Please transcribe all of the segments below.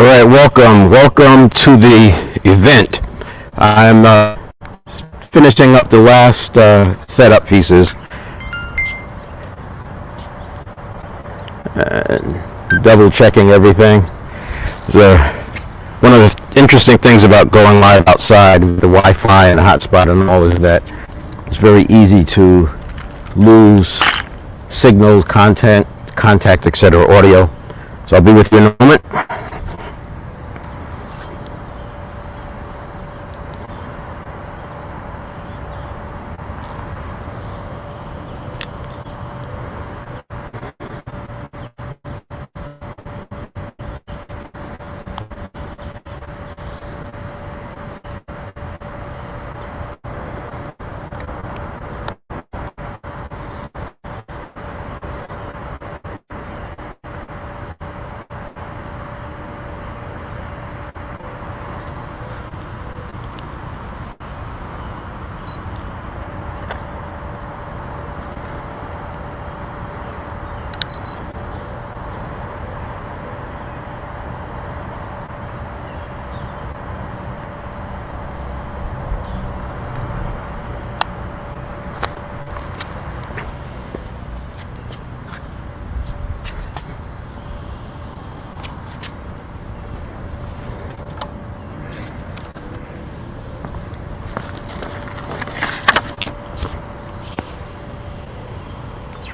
All right, welcome to the event. I'm finishing up the last setup pieces and double checking everything. So one of the interesting things about going live outside with the Wi-Fi and hotspot and all is that it's very easy to lose signals, contact, etc., audio. So I'll be with you in a moment.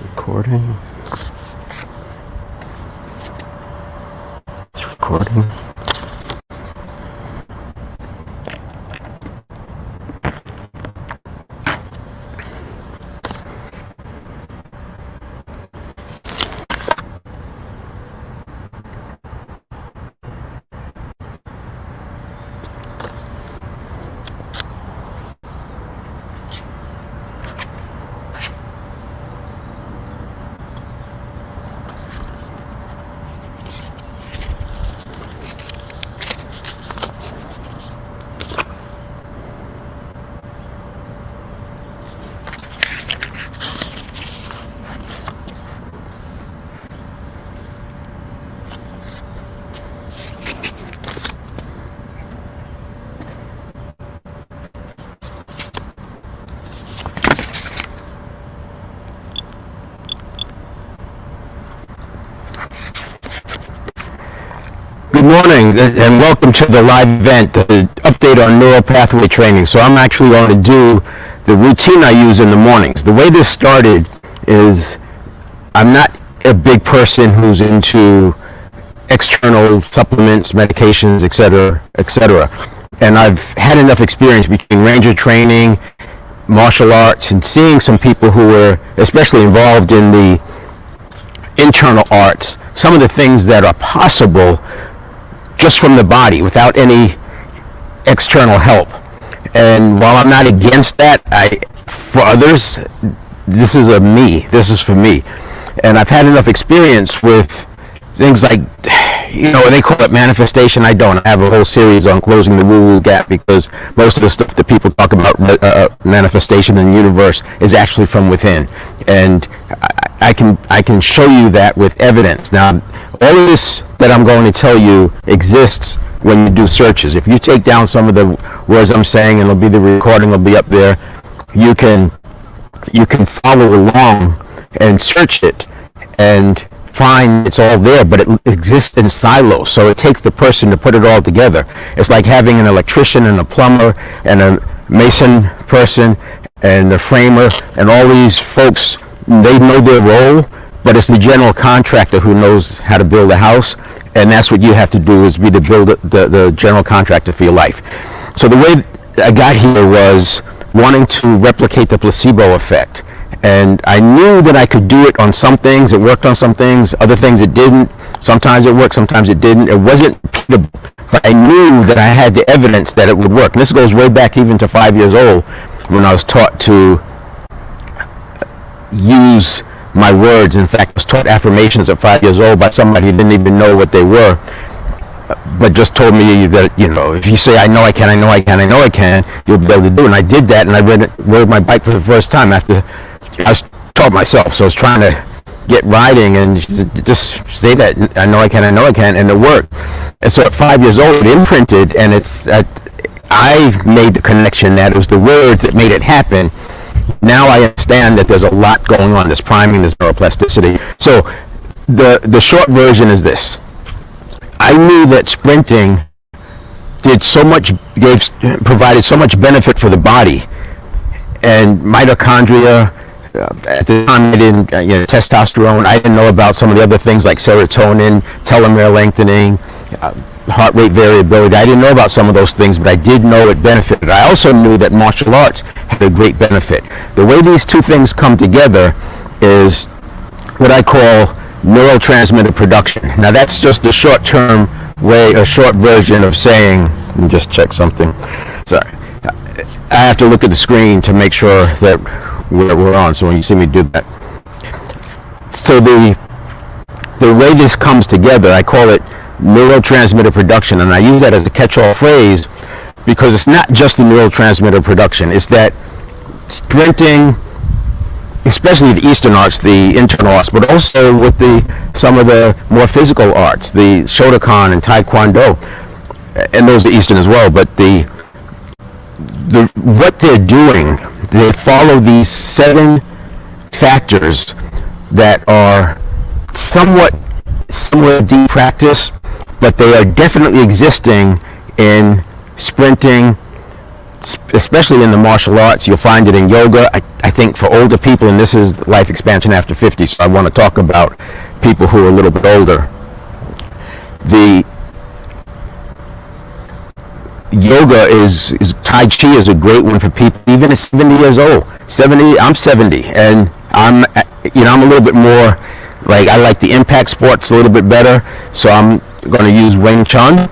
Recording. It's recording. Good morning and welcome to the live event, the update on neural pathway training. So I'm actually going to do the routine I use in the mornings. The way this started is I'm not a big person who's into external supplements, medications, etc., etc. And I've had enough experience between ranger training, martial arts, and seeing some people who were especially involved in the internal arts, some of the things that are possible just from the body without any external help. And while I'm not against that, for others, this is for me. And I've had enough experience with things like, they call it manifestation. I don't. I have a whole series on closing the woo-woo gap because most of the stuff that people talk about manifestation in the universe is actually from within. And I can show you that with evidence. Now, all of this that I'm going to tell you exists when you do searches. If you take down some of the words I'm saying, and it'll be the recording will be up there, you can follow along and search it and find it's all there, but it exists in silos. So it takes the person to put it all together. It's like having an electrician and a plumber and a mason person and a framer, and all these folks, they know their role, but it's the general contractor who knows how to build a house, and that's what you have to do, is be the general contractor for your life. So the way I got here was wanting to replicate the placebo effect. And I knew that I could do it on some things. It worked on some things. Other things it didn't. Sometimes it worked, sometimes it didn't. It wasn't repeatable, but I knew that I had the evidence that it would work. And this goes way back even to 5 years old when I was taught to use my words. In fact, I was taught affirmations at 5 years old by somebody who didn't even know what they were, but just told me that, if you say, I know I can, I know I can, I know I can, you'll be able to do it. And I did that, and I rode my bike for the first time after I was taught myself. So I was trying to get riding, and she said, just say that, I know I can, and it worked. And so at 5 years old, it imprinted, and I made the connection that it was the words that made it happen. Now I understand that there's a lot going on. There's priming, there's neuroplasticity. So the short version is this. I knew that sprinting provided so much benefit for the body, and mitochondria. At the time, I didn't, testosterone. I didn't know about some of the other things like serotonin, telomere lengthening, heart rate variability. I didn't know about some of those things, but I did know it benefited. I also knew that martial arts had a great benefit. The way these two things come together is what I call neurotransmitter production. Now that's just a short-term way, a short version of saying, let me just check something. Sorry. I have to look at the screen to make sure that we're on, so when you see me do that. So the way this comes together, I call it neurotransmitter production, and I use that as a catch-all phrase because it's not just the neurotransmitter production. It's that sprinting, especially the Eastern arts, the internal arts, but also with some of the more physical arts, the Shotokan and Taekwondo, and those are Eastern as well. But what they're doing, they follow these 7 factors that are somewhat deep practice, but they are definitely existing in sprinting, especially in the martial arts. You'll find it in yoga. I think for older people, and this is life expansion after 50, so I want to talk about people who are a little bit older. The yoga Tai Chi is a great one for people even at 70 years old. I'm 70, and I'm a little bit more, I like the impact sports a little bit better, so I'm going to use Wing Chun.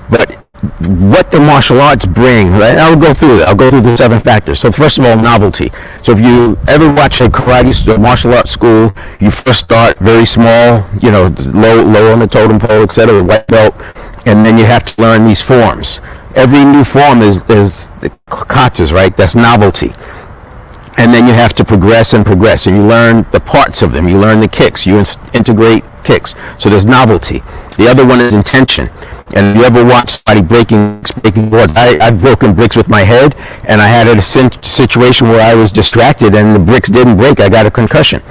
But what the martial arts bring, right? I'll go through the 7 factors. So first of all, novelty. So if you ever watch a karate martial arts school, you first start very small, low on the totem pole, etc., white belt, and then you have to learn these forms. Every new form is the katas, right? That's novelty. And then you have to progress, and you learn the parts of them. You learn the kicks. You integrate kicks. So there's novelty. The other one is intention. And if you ever watch somebody breaking boards, I've broken bricks with my head, and I had a situation where I was distracted and the bricks didn't break. I got a concussion.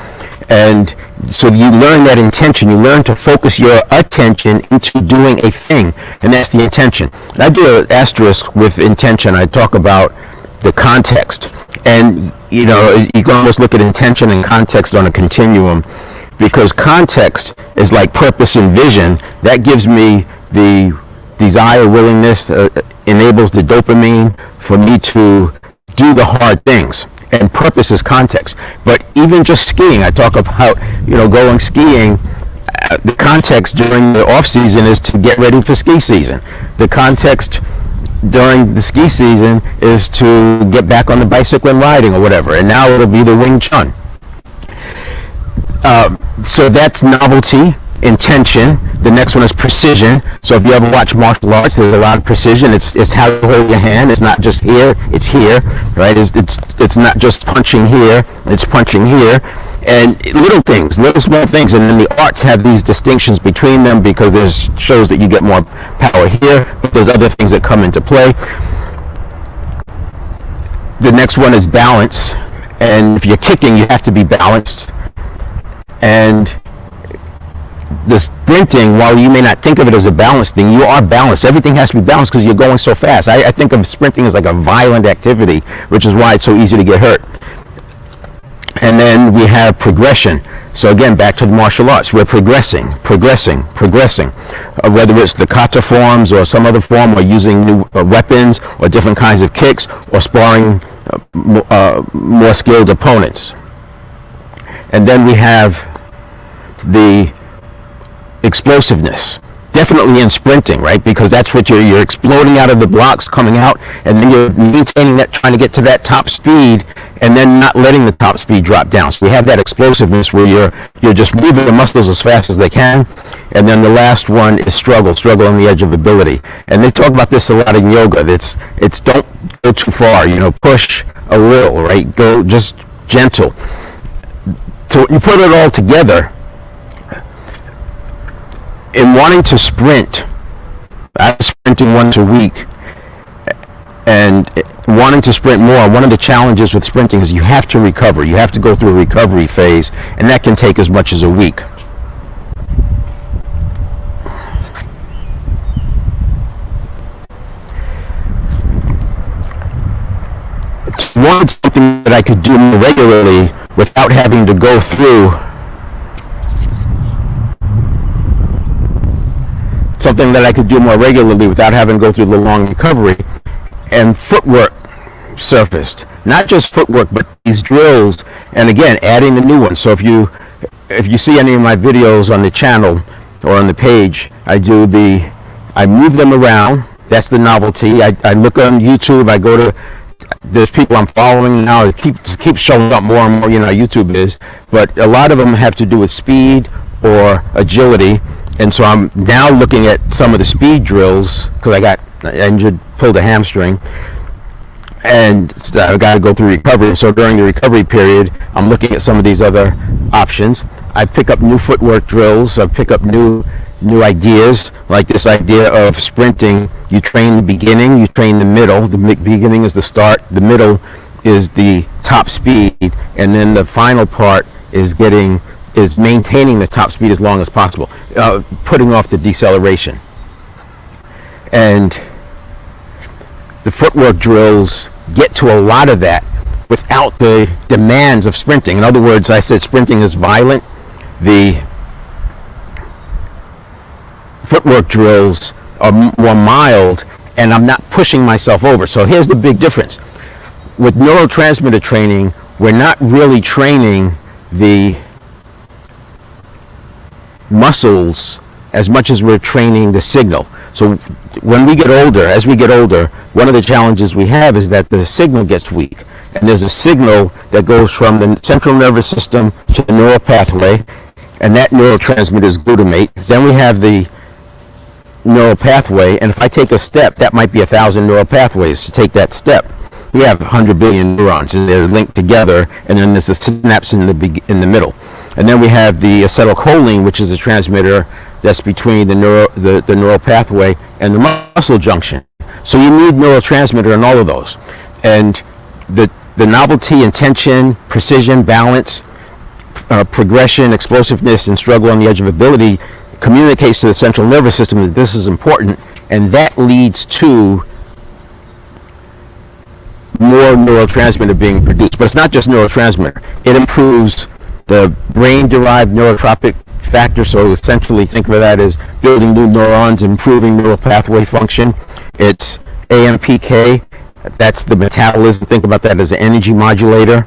And so you learn that intention. You learn to focus your attention into doing a thing, and that's the intention. And I do an asterisk with intention. I talk about the context. And, you can almost look at intention and context on a continuum, because context is like purpose and vision. That gives me the desire, willingness, enables the dopamine for me to do the hard things. And purpose is context. But even just skiing, I talk about, going skiing, the context during the off season is to get ready for ski season. The context during the ski season is to get back on the bicycle and riding or whatever. And now it'll be the Wing Chun. So that's novelty, intention. The next one is precision. So if you ever watch martial arts, there's a lot of precision. It's how you hold your hand. It's not just here, it's here, right? It's not just punching here, it's punching here. And little things, little small things. And then the arts have these distinctions between them because it shows that you get more power here, but there's other things that come into play. The next one is balance. And if you're kicking, you have to be balanced. And the sprinting, while you may not think of it as a balance thing, you are balanced. Everything has to be balanced because you're going so fast. I think of sprinting as like a violent activity, which is why it's so easy to get hurt. And then we have progression. So again, back to the martial arts, we're progressing. Whether it's the kata forms or some other form, or using new weapons or different kinds of kicks, or sparring more skilled opponents. And then we have the explosiveness, definitely in sprinting, right? Because that's what you're exploding out of the blocks, coming out, and then you're maintaining that, trying to get to that top speed, and then not letting the top speed drop down. So we have that explosiveness where you're just moving the muscles as fast as they can. And then the last one is struggle on the edge of ability. And they talk about this a lot in yoga. It's don't go too far, push a little, right? Go just gentle. So you put it all together, in wanting to sprint, I was sprinting once a week, and wanting to sprint more, one of the challenges with sprinting is you have to recover. You have to go through a recovery phase, and that can take as much as a week. Want something that I could do more regularly without having to go through something that I could do more regularly without having to go through the long recovery, and footwork surfaced. Not just footwork, but these drills, and again, adding the new ones. So if you see any of my videos on the channel or on the page, I move them around. That's the novelty. I look on YouTube, I go to, there's people I'm following now, it keeps showing up more and more, YouTube is, but a lot of them have to do with speed or agility. And so I'm now looking at some of the speed drills because I got injured, pulled a hamstring, and I got to go through recovery. So during the recovery period, I'm looking at some of these other options. I pick up new footwork drills. I pick up new ideas, like this idea of sprinting. You train the beginning, you train the middle. The beginning is the start, the middle is the top speed, and then the final part is maintaining the top speed as long as possible, putting off the deceleration. And the footwork drills get to a lot of that without the demands of sprinting. In other words, I said sprinting is violent. The footwork drills are more mild, and I'm not pushing myself over. So here's the big difference. With neurotransmitter training, we're not really training the muscles as much as we're training the signal. So when we get older, as we get older, one of the challenges we have is that the signal gets weak. And there's a signal that goes from the central nervous system to the neural pathway, and that neurotransmitter is glutamate. Then we have the neural pathway, and if I take a step, that might be 1,000 neural pathways to take that step. We have 100 billion neurons, and they're linked together, and then there's a synapse in the middle. And then we have the acetylcholine, which is a transmitter that's between the neural pathway and the muscle junction. So you need neurotransmitter in all of those. And the novelty, intention, precision, balance, progression, explosiveness, and struggle on the edge of ability communicates to the central nervous system that this is important, and that leads to more neurotransmitter being produced. But it's not just neurotransmitter. It improves the brain-derived neurotropic factor, so essentially think of that as building new neurons, improving neural pathway function. It's AMPK, that's the metabolism, think about that as an energy modulator.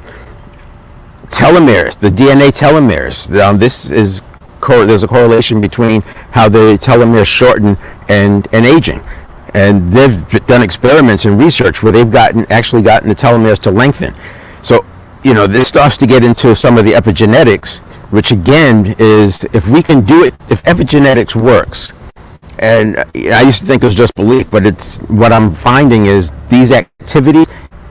Telomeres, the DNA telomeres, there's a correlation between how the telomeres shorten and aging. And they've done experiments and research where they've actually gotten the telomeres to lengthen. So, this starts to get into some of the epigenetics, which again is, if we can do it, if epigenetics works, and I used to think it was just belief, but what I'm finding is these activities,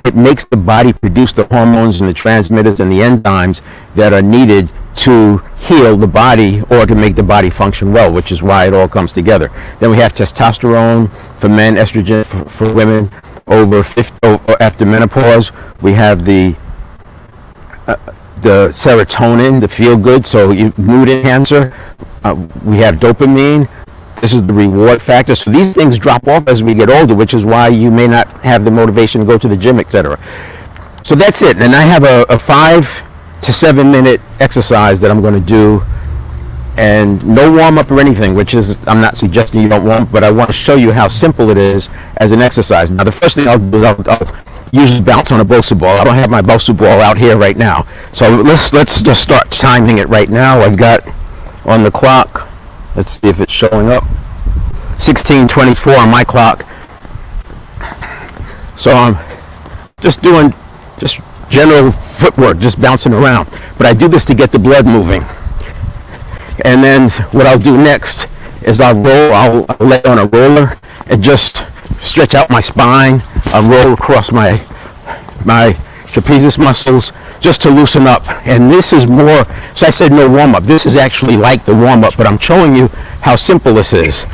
it makes the body produce the hormones and the transmitters and the enzymes that are needed to heal the body or to make the body function well, which is why it all comes together. Then we have testosterone for men, estrogen for women after menopause. We have the serotonin, the feel good, so mood enhancer. We have dopamine. This is the reward factor. So these things drop off as we get older, which is why you may not have the motivation to go to the gym, etc. So that's it. And I have a 5 to 7 minute exercise that I'm going to do, and no warm up or anything, which is, I'm not suggesting you don't warm up, but I want to show you how simple it is as an exercise. Now the first thing I'll do is I'll usually bounce on a Bosu ball. I don't have my Bosu ball out here right now. So let's just start timing it right now. I've got on the clock, let's see if it's showing up, 16:24 on my clock. So I'm just doing general footwork, just bouncing around. But I do this to get the blood moving. And then what I'll do next is I'll lay on a roller and just stretch out my spine. I'll roll across my trapezius muscles, just to loosen up. And this is more, so I said no warm-up. This is actually like the warm-up, but I'm showing you how simple this is.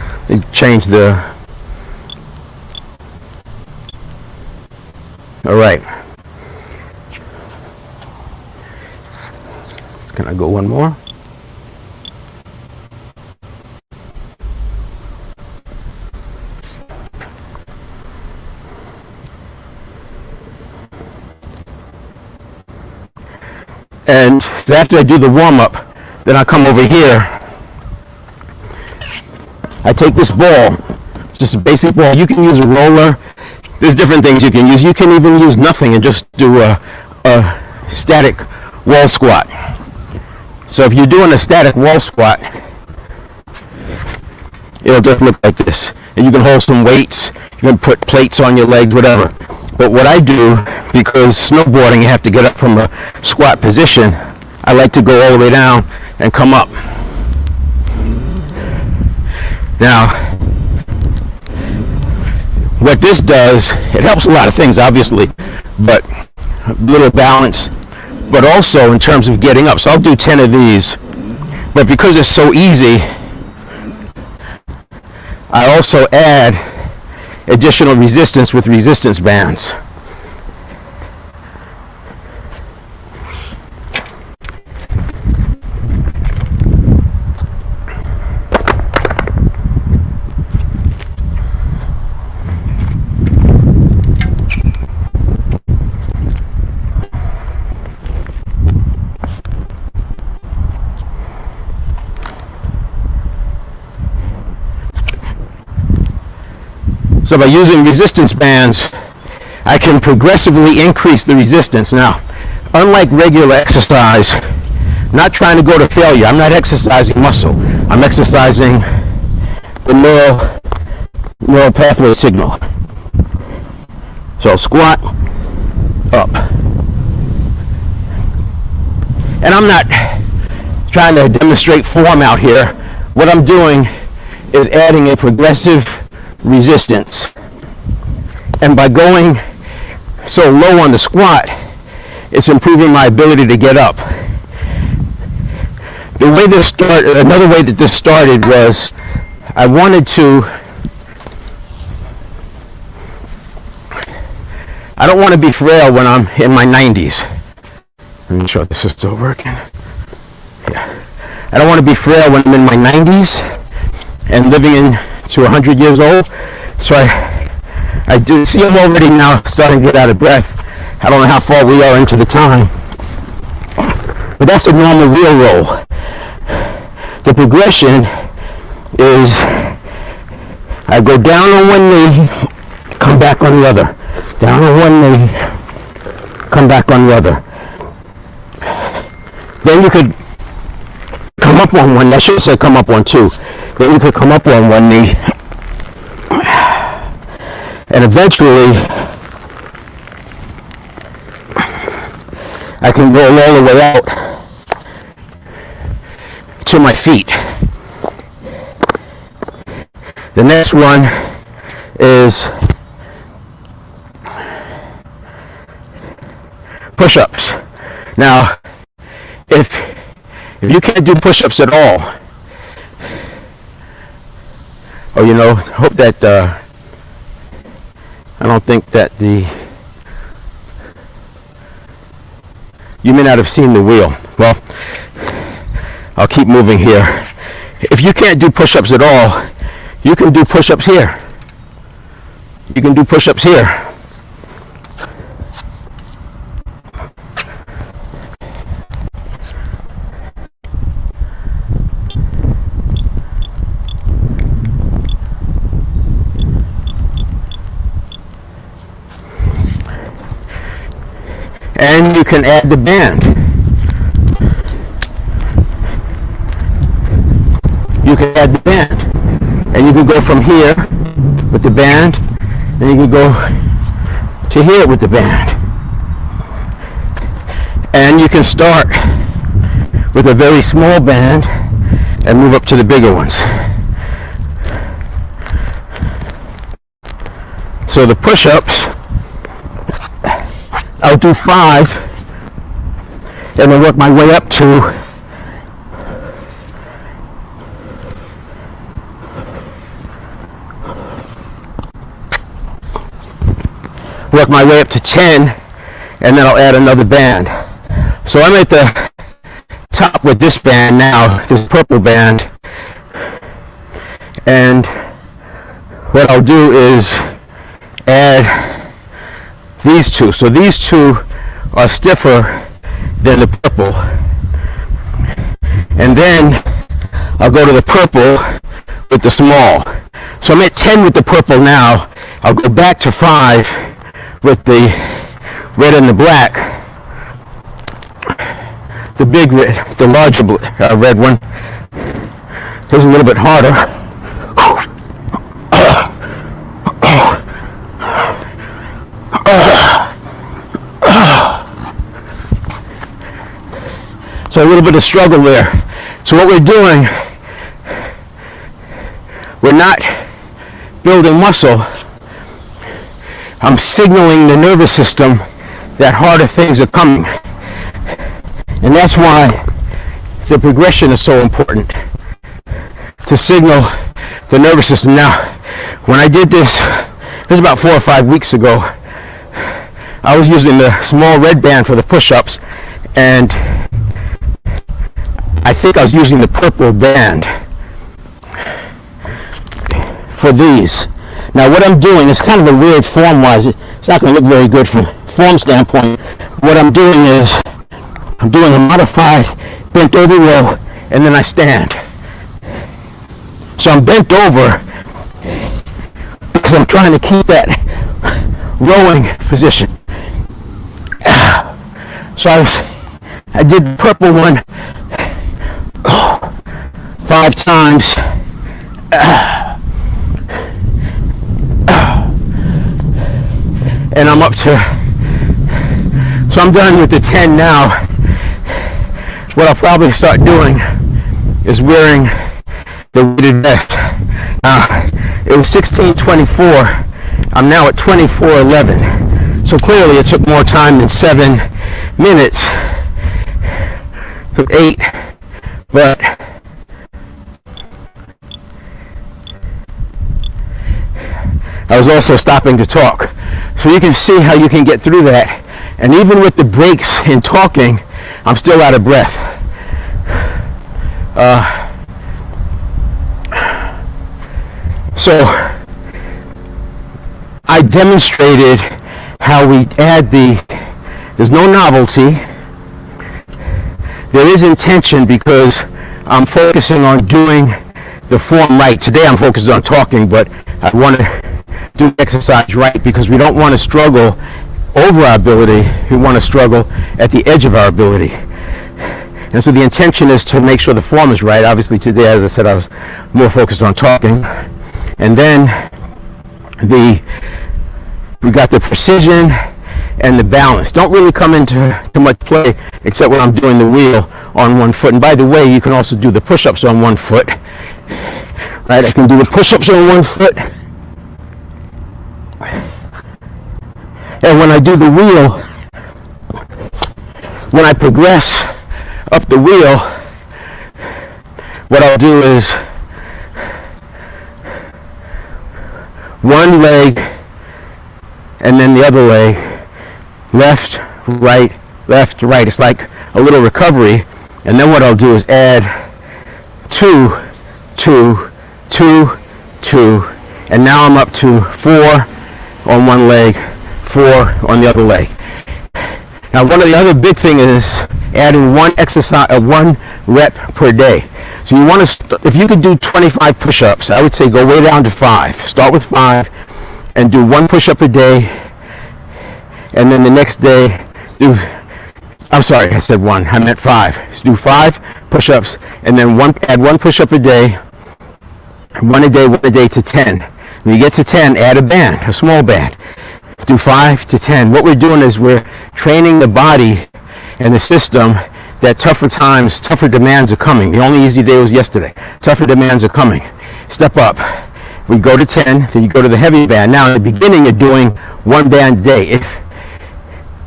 Change the, all right. Can I go one more? And so after I do the warm-up, then I come over here. I take this ball, just a basic ball. You can use a roller. There's different things you can use. You can even use nothing and just do a static wall squat. So if you're doing a static wall squat, it'll just look like this. And you can hold some weights. You can put plates on your legs, whatever. But what I do, because snowboarding you have to get up from a squat position, I like to go all the way down and come up. Now, what this does, it helps a lot of things, obviously, but a little balance, but also in terms of getting up. So I'll do 10 of these, but because it's so easy, I also add additional resistance with resistance bands. So by using resistance bands, I can progressively increase the resistance. Now, unlike regular exercise, I'm not trying to go to failure. I'm not exercising muscle. I'm exercising the neural pathway signal. So squat, up. And I'm not trying to demonstrate form out here. What I'm doing is adding a progressive resistance, and by going so low on the squat, it's improving my ability to get up. The way this started, another way that this started was I wanted to, I don't want to be frail when I'm in my 90s. Let me show this is still working. Yeah. I don't want to be frail when I'm in my 90s and living to 100 years old. So I do see I'm already now starting to get out of breath. I don't know how far we are into the time, but that's a normal wheel roll. The progression is I go down on one knee, come back on the other. Down on one knee, come back on the other. Then you could come up on one, I should say come up on two. Then you could come up on one knee. And eventually, I can roll all the way out to my feet. The next one is push-ups. Now, if you can't do push-ups at all, or hope that I don't think that you may not have seen the wheel. Well, I'll keep moving here. If you can't do push-ups at all, you can do push-ups here. You can do push-ups here. And you can add the band. You can add the band. And you can go from here with the band, and you can go to here with the band. And you can start with a very small band and move up to the bigger ones. So the push-ups, I'll do 5 and then work my way up to work my way up to 10, and then I'll add another band. So I'm at the top with this band now, this purple band, and what I'll do is add these two. So these two are stiffer than the purple, and then I'll go to the purple with the small. So I'm at 10 with the purple now. I'll go back to 5 with the red and the black, the big red, the larger red one. Here's a little bit harder. So a little bit of struggle there. So what we're doing, we're not building muscle. I'm signaling the nervous system that harder things are coming. And that's why the progression is so important, to signal the nervous system. Now, when I did this was about 4 or 5 weeks ago, I was using the small red band for the push-ups, and I think I was using the purple band for these. Now what I'm doing is kind of a weird form-wise. It's not going to look very good from form standpoint. What I'm doing is I'm doing a modified bent over row, and then I stand. So I'm bent over because I'm trying to keep that rowing position. So I did the purple one 5 times. And I'm up to, so I'm done with the 10 now. What I'll probably start doing is wearing the weighted vest. It was 16:24. I'm now at 24:11. So clearly it took more time than 7 minutes. It took 8, but I was also stopping to talk. So you can see how you can get through that. And even with the breaks in talking, I'm still out of breath. So I demonstrated how we add there's no novelty. There is intention because I'm focusing on doing the form right. Today I'm focused on talking, but I want to do exercise right because we don't want to struggle over our ability. We want to struggle at the edge of our ability. And so the intention is to make sure the form is right. Obviously today, as I said, I was more focused on talking. And then we got the precision and the balance. Don't really come into too much play except when I'm doing the wheel on one foot. And by the way, you can also do the push-ups on one foot. Right? I can do the push-ups on one foot. And when I do the wheel, when I progress up the wheel, what I'll do is one leg and then the other leg, left, right, left, right. It's like a little recovery. And then what I'll do is add 2, 2, 2, 2, and now I'm up to 4 on one leg, 4 on the other leg. Now one of the other big thing is adding one rep per day. So you want to, if you could do 25 push-ups, I would say go way down to 5. Start with 5 and do 1 push-up a day, and then the next day do, I'm sorry, I said 1, I meant 5. So do 5 push-ups and then add 1 push-up a day, 1 a day to 10. When you get to 10, add a band, a small band. Do 5 to 10. What we're doing is we're training the body and the system that tougher times, tougher demands are coming. The only easy day was yesterday. Tougher demands are coming. Step up. We go to 10, then you go to the heavy band. Now in the beginning you're doing 1 band a day.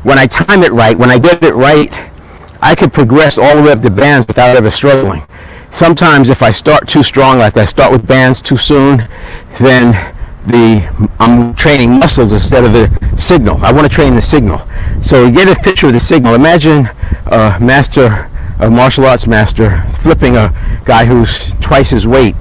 when I time it right, when I get it right, I could progress all the way up to bands without ever struggling. Sometimes if I start too strong, like I start with bands too soon, then I'm training muscles instead of the signal. I want to train the signal. So you get a picture of the signal. Imagine a martial arts master flipping a guy who's twice his weight,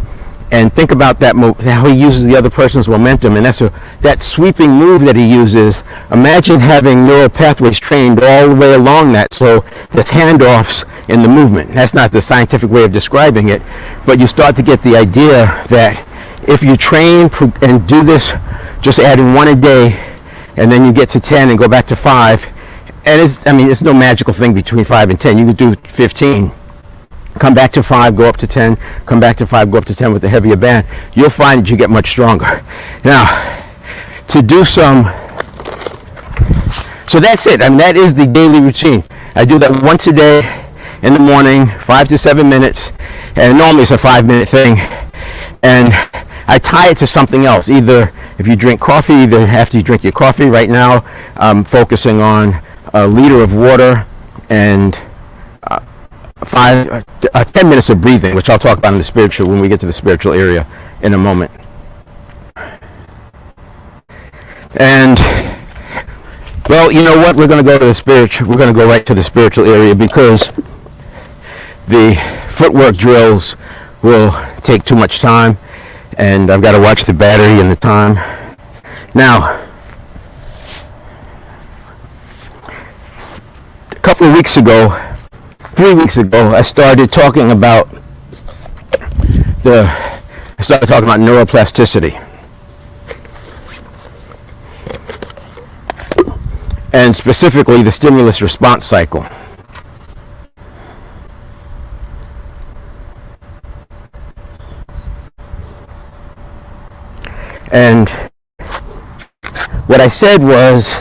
and think about that how he uses the other person's momentum, and that sweeping move that he uses. Imagine having neural pathways trained all the way along that, so there's handoffs in the movement. That's not the scientific way of describing it, but you start to get the idea that if you train and do this, just adding 1 a day, and then you get to 10 and go back to 5, and it's no magical thing between 5 and 10. You could do 15, come back to 5, go up to 10, come back to 5, go up to 10 with a heavier band. You'll find that you get much stronger. Now, to do so that's it. That is the daily routine. I do that once a day in the morning, 5 to 7 minutes, and normally it's a 5-minute thing. And I tie it to something else. Either if you drink coffee, either after you drink your coffee. Right now, I'm focusing on a liter of water and 10 minutes of breathing, which I'll talk about in the spiritual when we get to the spiritual area in a moment. And well, you know what? We're going to go to the spiritual. We're going to go right to the spiritual area because the footwork drills will take too much time, and I've got to watch the battery and the time. Now, a couple of weeks ago, 3 weeks ago, I started talking about neuroplasticity. And specifically the stimulus response cycle. And what I said was,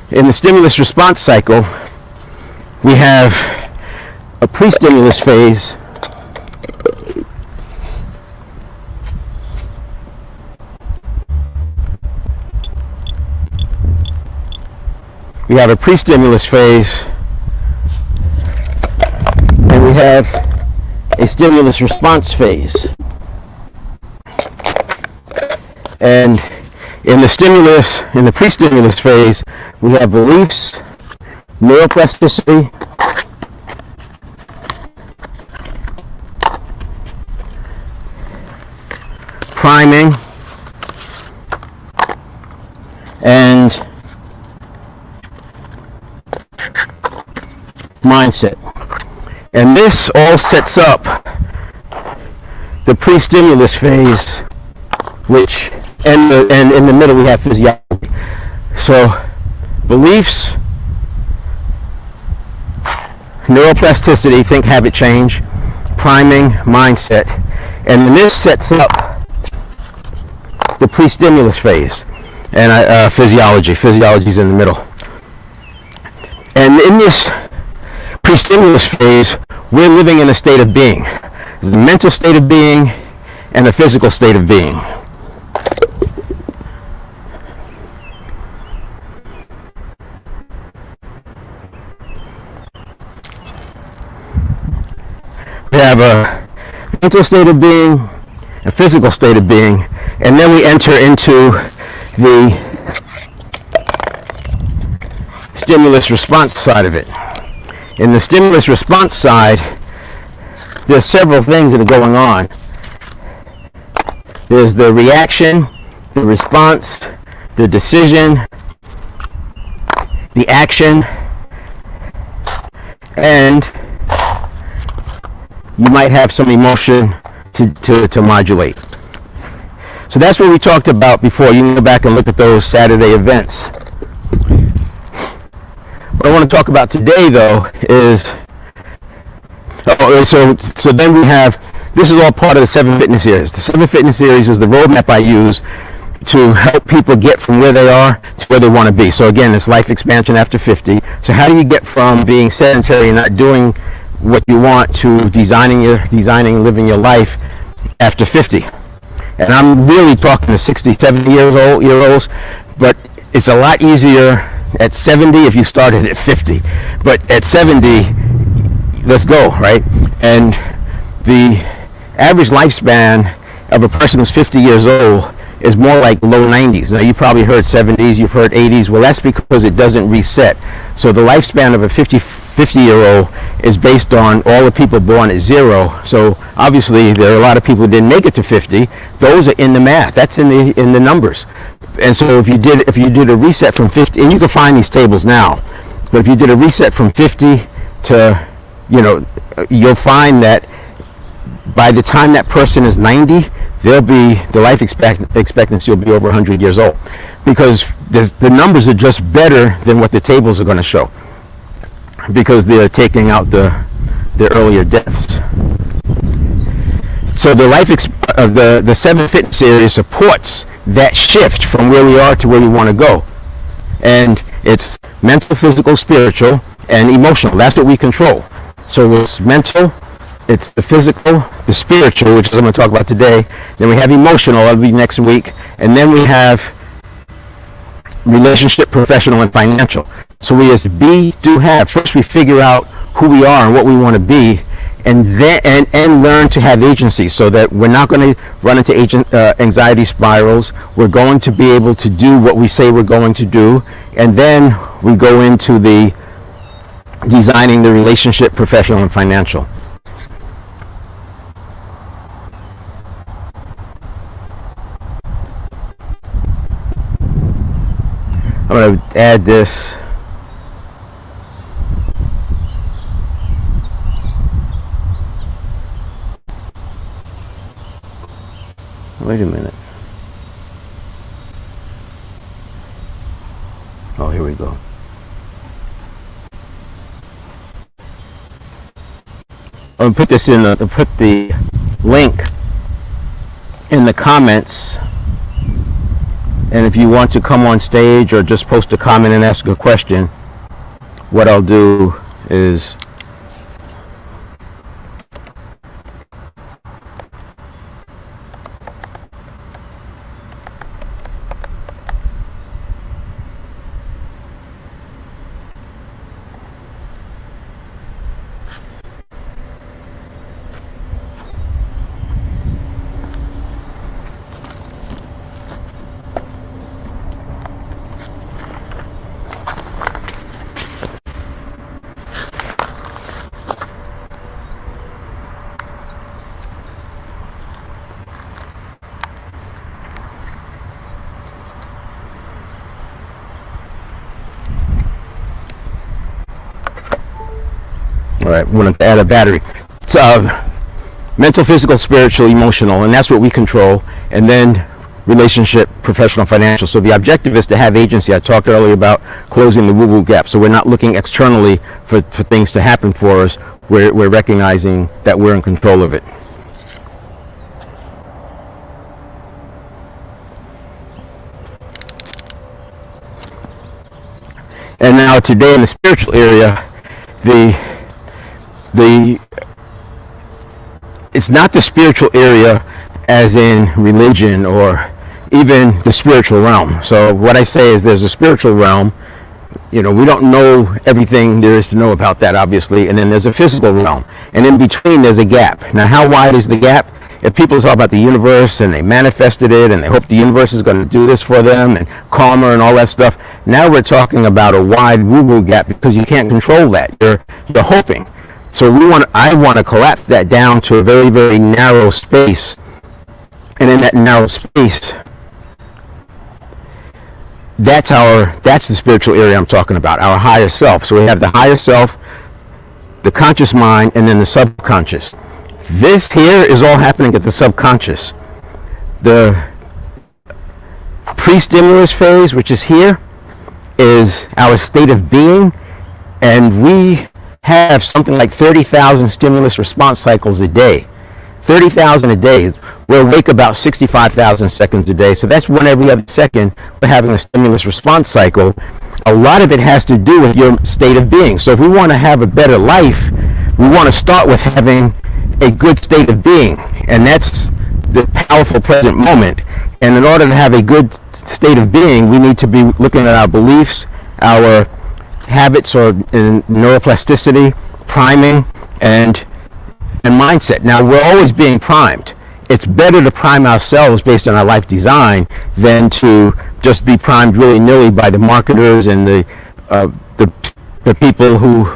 in the stimulus response cycle, we have a pre-stimulus phase, and we have a stimulus response phase. And in the pre-stimulus phase, we have beliefs, neuroplasticity, priming, and mindset. And this all sets up the pre-stimulus phase, which and in the middle we have physiology. So beliefs, neuroplasticity, think, habit, change, priming, mindset, and then this sets up the pre-stimulus phase, and physiology is in the middle. And in this pre-stimulus phase, we're living in a state of being. There's a mental state of being and a physical state of being. We have a mental state of being, a physical state of being, and then we enter into the stimulus response side of it. In the stimulus response side, there's several things that are going on. There's the reaction, the response, the decision, the action, and you might have some emotion to modulate. So that's what we talked about before. You can go back and look at those Saturday events. What I want to talk about today, though, is so then we have, this is all part of the 7 Fitness Series. The 7 Fitness Series is the roadmap I use to help people get from where they are to where they want to be. So again, it's life expansion after 50. So how do you get from being sedentary and not doing what you want to designing and living your life after 50? And I'm really talking to 60, 70 year olds, but it's a lot easier at 70 if you started at 50. But at 70, let's go, right? And the average lifespan of a person who's 50 years old is more like low 90s. Now, you probably heard 70s, you've heard 80s. Well, that's because it doesn't reset. So the lifespan of a 50-year-old is based on all the people born at 0. So obviously there are a lot of people who didn't make it to 50. Those are in the math. That's in the numbers. And so if you did a reset from 50, and you can find these tables now, but if you did a reset from 50 to, you'll find that by the time that person is 90, the life expectancy will be over 100 years old, because the numbers are just better than what the tables are going to show, because they're taking out the earlier deaths. So the the 7 Fitness area supports that shift from where we are to where we want to go, and it's mental, physical, spiritual, and emotional. That's what we control. So it's mental, it's the physical, the spiritual, which is what I'm going to talk about today. Then we have emotional, that'll be next week. And then we have relationship, professional, and financial. So we as be, do, have. First we figure out who we are and what we want to be, and then and learn to have agency, so that we're not going to run into anxiety spirals. We're going to be able to do what we say we're going to do. And then we go into the designing the relationship, professional, and financial. I'm going to add this. Wait a minute. Oh, here we go. I'm going to put this put the link in the comments. And if you want to come on stage or just post a comment and ask a question, what I'll do is all right, we're going to add a battery. So mental, physical, spiritual, emotional, and that's what we control. And then relationship, professional, financial. So the objective is to have agency. I talked earlier about closing the woo-woo gap. So we're not looking externally for things to happen for us. We're recognizing that we're in control of it. And now today in the spiritual area, it's not the spiritual area as in religion or even the spiritual realm. So what I say is there's a spiritual realm. We don't know everything there is to know about that, obviously. And then there's a physical realm. And in between there's a gap. Now, how wide is the gap? If people talk about the universe and they manifested it and they hope the universe is going to do this for them and karma and all that stuff, now we're talking about a wide woo-woo gap, because you can't control that. You're hoping. So I want to collapse that down to a very, very narrow space. And in that narrow space, that's the spiritual area I'm talking about, our higher self. So we have the higher self, the conscious mind, and then the subconscious. This here is all happening at the subconscious. The pre-stimulus phase, which is here, is our state of being, and we have something like 30,000 stimulus response cycles a day. 30,000 a day. We're awake about 65,000 seconds a day, so that's one every other second we're having a stimulus response cycle. A lot of it has to do with your state of being. So if we want to have a better life, we want to start with having a good state of being, and that's the powerful present moment. And in order to have a good state of being, we need to be looking at our beliefs, our habits or in neuroplasticity, priming, and mindset. Now, we're always being primed. It's better to prime ourselves based on our life design than to just be primed willy-nilly by the marketers and the people who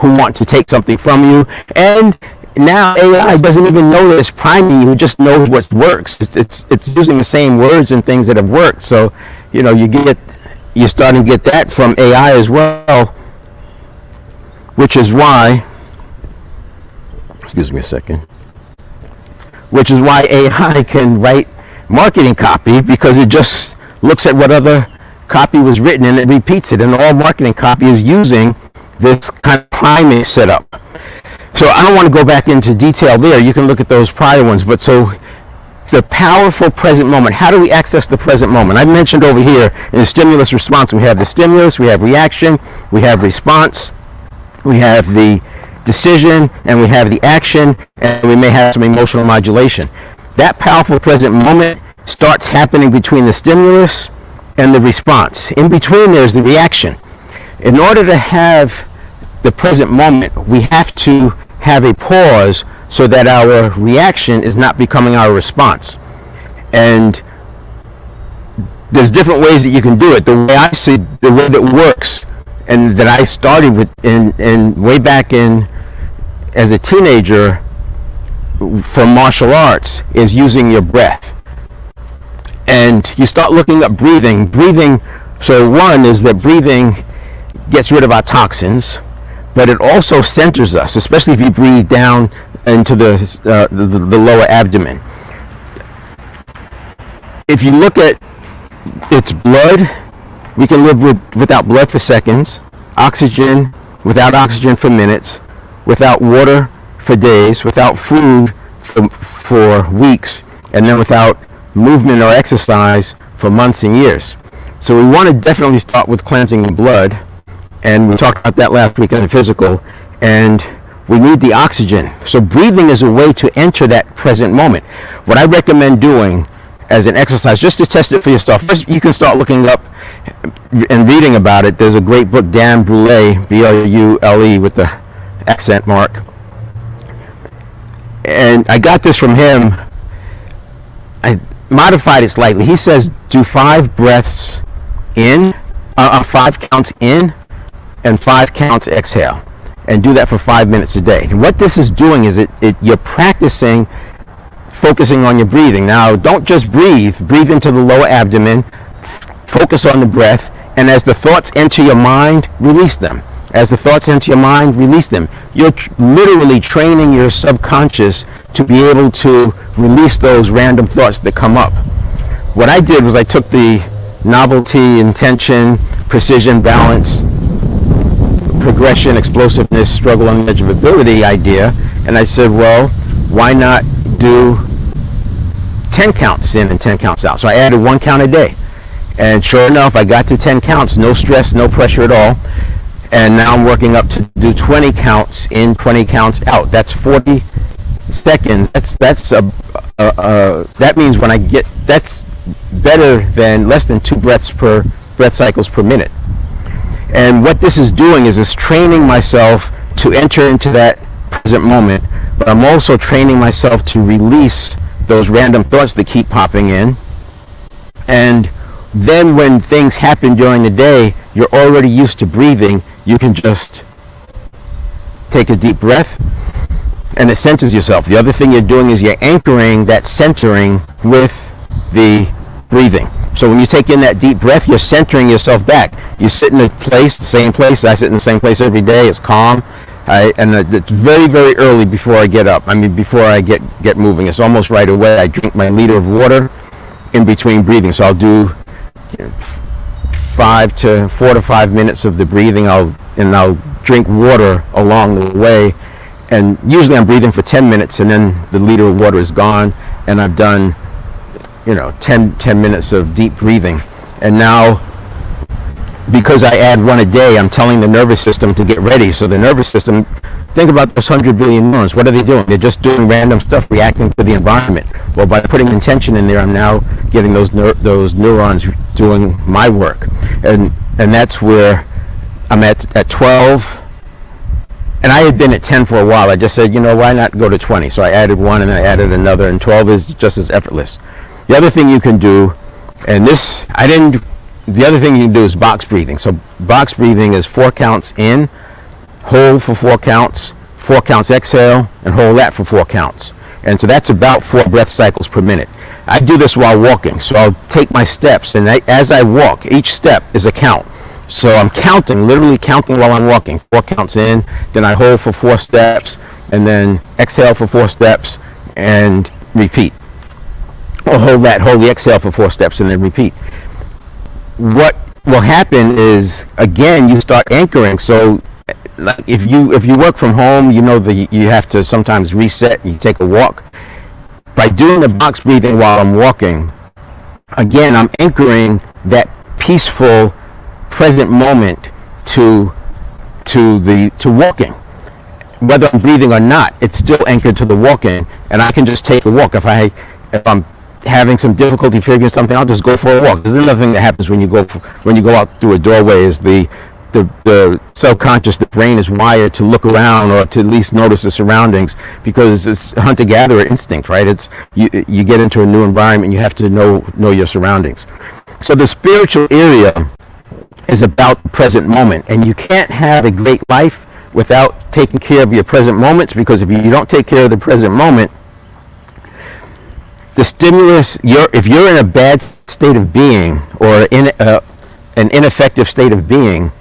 want to take something from you. And now AI doesn't even know that it's priming you; it just knows what works. It's using the same words and things that have worked. So, you're starting to get that from AI as well, which is why. Excuse me a second. Which is why AI can write marketing copy, because it just looks at what other copy was written and it repeats it. And all marketing copy is using this kind of priming setup. So I don't want to go back into detail there. You can look at those prior ones. But so the powerful present moment. How do we access the present moment? I mentioned over here in the stimulus response, we have the stimulus, we have reaction, we have response, we have the decision, and we have the action, and we may have some emotional modulation. That powerful present moment starts happening between the stimulus and the response. In between, there's the reaction. In order to have the present moment, we have to have a pause so that our reaction is not becoming our response. And there's different ways that you can do it. The way I see, the way that works, and that I started with in way back in as a teenager for martial arts, is using your breath. And you start looking up breathing. So one is that breathing gets rid of our toxins, but it also centers us, especially if you breathe down into the lower abdomen. If you look at its blood, we can live without blood for seconds, oxygen without oxygen for minutes, without water for days, without food for weeks, and then without movement or exercise for months and years. So we want to definitely start with cleansing the blood, and we talked about that last week in the physical, and we need the oxygen. So breathing is a way to enter that present moment. What I recommend doing as an exercise, just to test it for yourself, first you can start looking up and reading about it. There's a great book, Dan Brule, B-R-U-L-E with the accent mark, and I got this from him. I modified it slightly. He says do 5 breaths in, 5 counts in and 5 counts exhale, and do that for 5 minutes a day. And what this is doing is you're practicing focusing on your breathing. Now, don't just breathe into the lower abdomen, focus on the breath, and as the thoughts enter your mind, release them. As the thoughts enter your mind, release them. You're literally training your subconscious to be able to release those random thoughts that come up. What I did was I took the novelty, intention, precision, balance, progression, explosiveness, struggle on the edge of ability idea, and I said, well, why not do 10 counts in and 10 counts out? So I added 1 count a day. And sure enough, I got to 10 counts, no stress, no pressure at all. And now I'm working up to do 20 counts in, 20 counts out. That's 40 seconds. That means when I get, that's better than less than 2 breath cycles per minute. And what this is doing is it's training myself to enter into that present moment, but I'm also training myself to release those random thoughts that keep popping in. And then when things happen during the day, you're already used to breathing. You can just take a deep breath and it centers yourself. The other thing you're doing is you're anchoring that centering with the breathing. So when you take in that deep breath, you're centering yourself back. You sit in a place, the same place. I sit in the same place every day. It's calm. And it's very, very early before I get up. I mean, before I get moving. It's almost right away. I drink my liter of water in between breathing. So I'll do 4 to 5 minutes of the breathing. I'll drink water along the way. And usually I'm breathing for 10 minutes and then the liter of water is gone. And I've done, 10 minutes of deep breathing. And now, because I add 1 a day, I'm telling the nervous system to get ready. So the nervous system think about those 100 billion neurons. What are they doing? They're just doing random stuff, reacting to the environment. Well, by putting intention in there, I'm now getting those neurons doing my work. And that's where I'm at 12. And I had been at 10 for a while. I just said, you know, why not go to 20? So I added one and then I added another, and 12 is just as effortless. The other thing you can do, and this, the other thing you can do is box breathing. So box breathing is 4 counts in, hold for 4 counts, 4 counts exhale, and hold that for 4 counts. And so that's about 4 breath cycles per minute. I do this while walking. So I'll take my steps, and as I walk, each step is a count. So I'm counting, literally counting while I'm walking. 4 counts in, then I hold for 4 steps, and then exhale for 4 steps, and repeat. Or hold the exhale for 4 steps, and then repeat. What will happen is, again, you start anchoring. So if you work from home, you know you have to sometimes reset. You take a walk. By doing the box breathing while I'm walking, again, I'm anchoring that peaceful present moment to walking. Whether I'm breathing or not, it's still anchored to the walking, and I can just take a walk. If I'm having some difficulty figuring something, I'll just go for a walk. There's another thing that happens when you go out through a doorway is the subconscious, the brain is wired to look around or to at least notice the surroundings, because it's hunter-gatherer instinct, right? It's you get into a new environment, you have to know your surroundings. So the spiritual area is about the present moment, and you can't have a great life without taking care of your present moments, because if you don't take care of the present moment, the stimulus, if you're in a bad state of being or in an ineffective state of being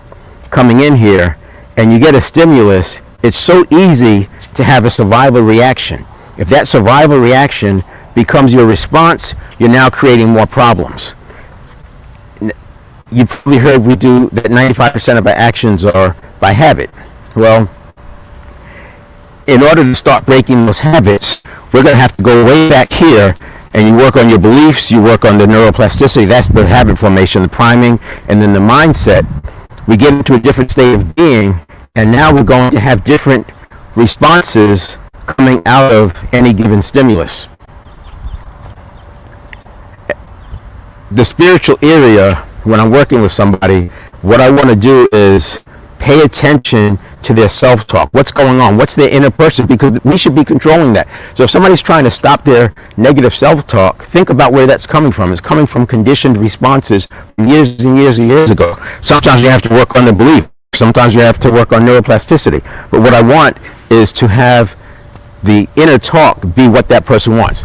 coming in here and you get a stimulus, it's so easy to have a survival reaction. If that survival reaction becomes your response, you're now creating more problems. You probably heard we do that 95% of our actions are by habit. Well, in order to start breaking those habits, we're going to have to go way back here, and you work on your beliefs, you work on the neuroplasticity, that's the habit formation, the priming, and then the mindset. We get into a different state of being, and now we're going to have different responses coming out of any given stimulus. The spiritual area, when I'm working with somebody, what I want to do is pay attention to their self-talk. What's going on? What's their inner person? Because we should be controlling that. So if somebody's trying to stop their negative self-talk, think about where that's coming from. It's coming from conditioned responses from years and years and years ago. Sometimes you have to work on the belief. Sometimes you have to work on neuroplasticity. But what I want is to have the inner talk be what that person wants.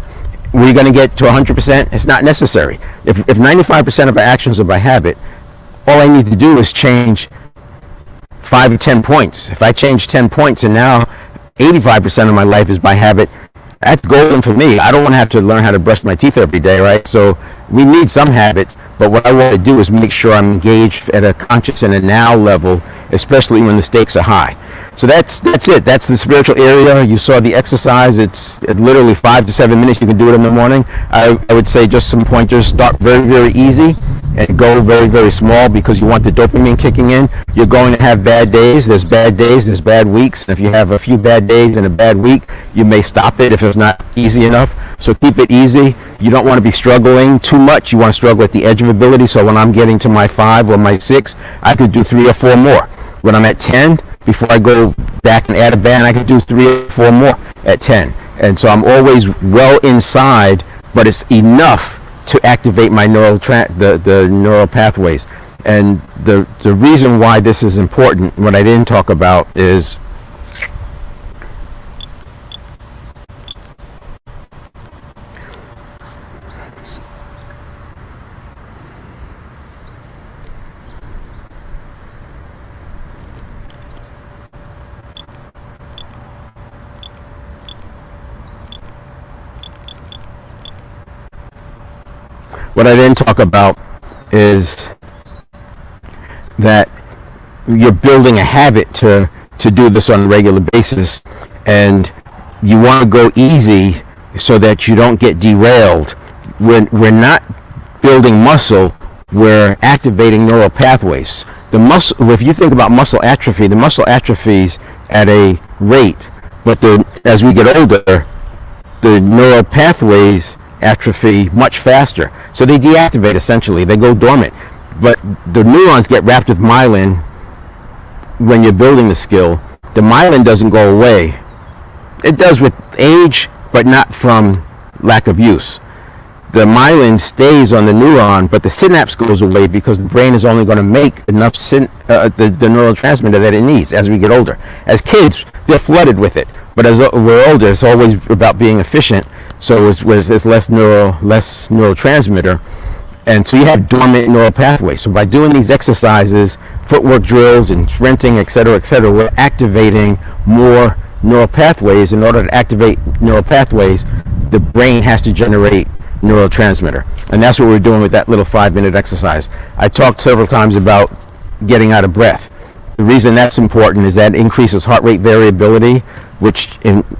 We're going to get to 100%? It's not necessary. If 95% of our actions are by habit, all I need to do is change 5 or 10 points. If I change 10 points and now 85% of my life is by habit, that's golden for me. I don't want to have to learn how to brush my teeth every day, right? So we need some habits, but what I want to do is make sure I'm engaged at a conscious and a now level, especially when the stakes are high. So that's it. That's the spiritual area. You saw the exercise. It's literally 5 to 7 minutes. You can do it in the morning. I would say just some pointers. Start very, very easy and go very, very small, because you want the dopamine kicking in. You're going to have bad days. There's bad days. There's bad weeks. And if you have a few bad days and a bad week, you may stop it if it's not easy enough. So keep it easy. You don't want to be struggling too much. You want to struggle at the edge of ability. So when I'm getting to my 5 or my 6, I could do 3 or 4 more. When I'm at 10, before I go back and add a band, I could do 3 or 4 more at 10. And so I'm always well inside, but it's enough to activate my the neural pathways. And the reason why this is important, what I didn't talk about, is what I didn't talk about is that you're building a habit to do this on a regular basis, and you want to go easy so that you don't get derailed. We're not building muscle, we're activating neural pathways. The muscle, if you think about muscle atrophy, the muscle atrophies at a rate, but as we get older, the neural pathways atrophy much faster. So they deactivate essentially, they go dormant. But the neurons get wrapped with myelin when you're building the skill. The myelin doesn't go away. It does with age, but not from lack of use. The myelin stays on the neuron, but the synapse goes away because the brain is only going to make enough the neurotransmitter that it needs as we get older. As kids, they're flooded with it, but as we're older, it's always about being efficient. So it's less neurotransmitter, and so you have dormant neural pathways. So by doing these exercises, footwork drills and sprinting, etc., we're activating more neural pathways. In order to activate neural pathways, the brain has to generate neurotransmitter, and that's what we're doing with that little 5-minute exercise. I talked several times about getting out of breath. The reason that's important is that it increases heart rate variability, which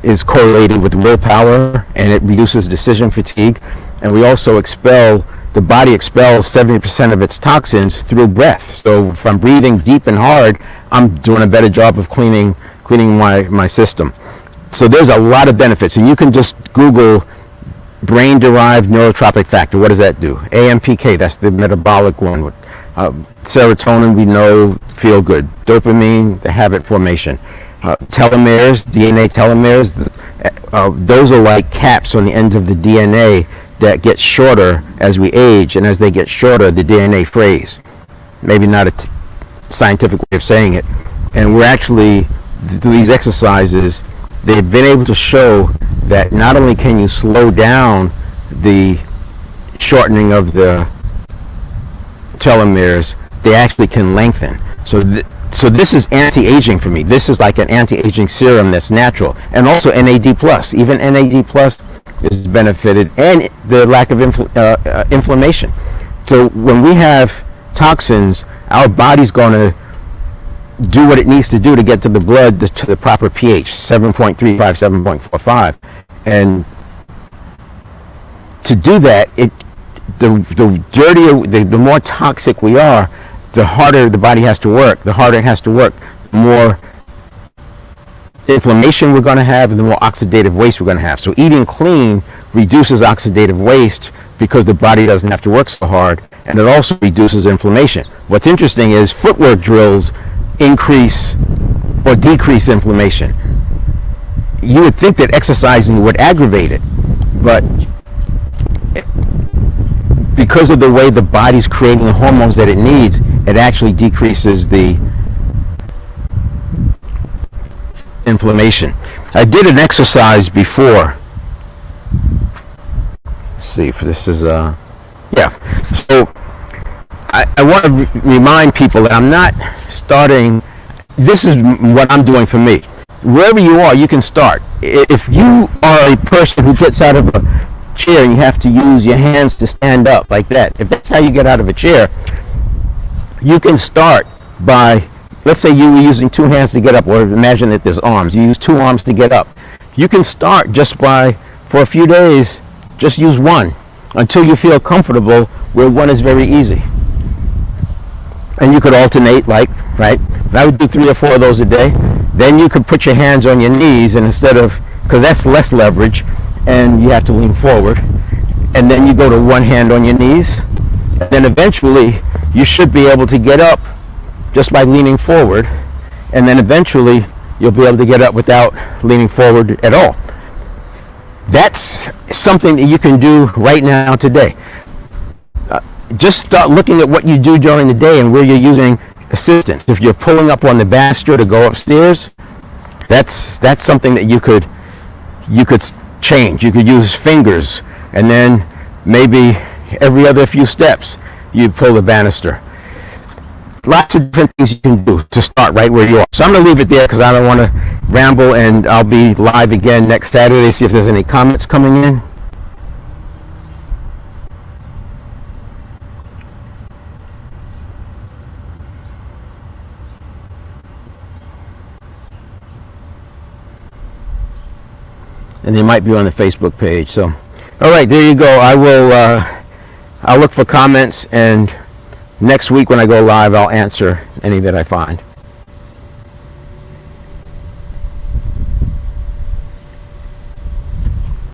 is correlated with willpower, and it reduces decision fatigue. And we also the body expels 70% of its toxins through breath. So if I'm breathing deep and hard, I'm doing a better job of cleaning my system. So there's a lot of benefits, and you can just Google brain-derived neurotropic factor. What does that do? AMPK, that's the metabolic one. Serotonin, we know, feel good. Dopamine, the habit formation. Telomeres, DNA telomeres, those are like caps on the end of the DNA that get shorter as we age, and as they get shorter, the DNA frays. Maybe not a scientific way of saying it. And we're actually, through these exercises, they've been able to show that not only can you slow down the shortening of the telomeres, they actually can lengthen. So this is anti-aging for me. This is like an anti-aging serum that's natural. And also NAD+. Even NAD+ is benefited, and the lack of inflammation. So when we have toxins, our body's going to do what it needs to do to get to the blood to the proper pH, 7.35, 7.45. And to do that, the dirtier, the more toxic we are, the harder the body has to work. The harder it has to work, the more inflammation we're going to have, and the more oxidative waste we're going to have. So eating clean reduces oxidative waste because the body doesn't have to work so hard, and it also reduces inflammation. What's interesting is footwork drills increase or decrease inflammation. You would think that exercising would aggravate it, but because of the way the body's creating the hormones that it needs, it actually decreases the inflammation. I did an exercise before. Let's see if this is yeah. So I want to remind people that I'm not starting. This is what I'm doing for me. Wherever you are, you can start. If you are a person who gets out of a chair and you have to use your hands to stand up like that, if that's how you get out of a chair, you can start by, let's say you were using 2 hands to get up, or imagine that there's arms. You use 2 arms to get up. You can start just by, for a few days, just use 1 until you feel comfortable where 1 is very easy. And you could alternate, like, right? I would do 3 or 4 of those a day. Then you could put your hands on your knees, and instead of, because that's less leverage, and you have to lean forward, and then you go to 1 hand on your knees, and then eventually you should be able to get up just by leaning forward, and then eventually you'll be able to get up without leaning forward at all. That's something that you can do right now today. Just start looking at what you do during the day and where you're using assistance. If you're pulling up on the banister to go upstairs, that's something that you could change. You could use fingers, and then maybe every other few steps you pull the banister. Lots of different things you can do to start right where you are. So I'm going to leave it there because I don't want to ramble, and I'll be live again next Saturday. See if there's any comments coming in. And they might be on the Facebook page. So, all right, there you go. I'll look for comments, and next week when I go live, I'll answer any that I find.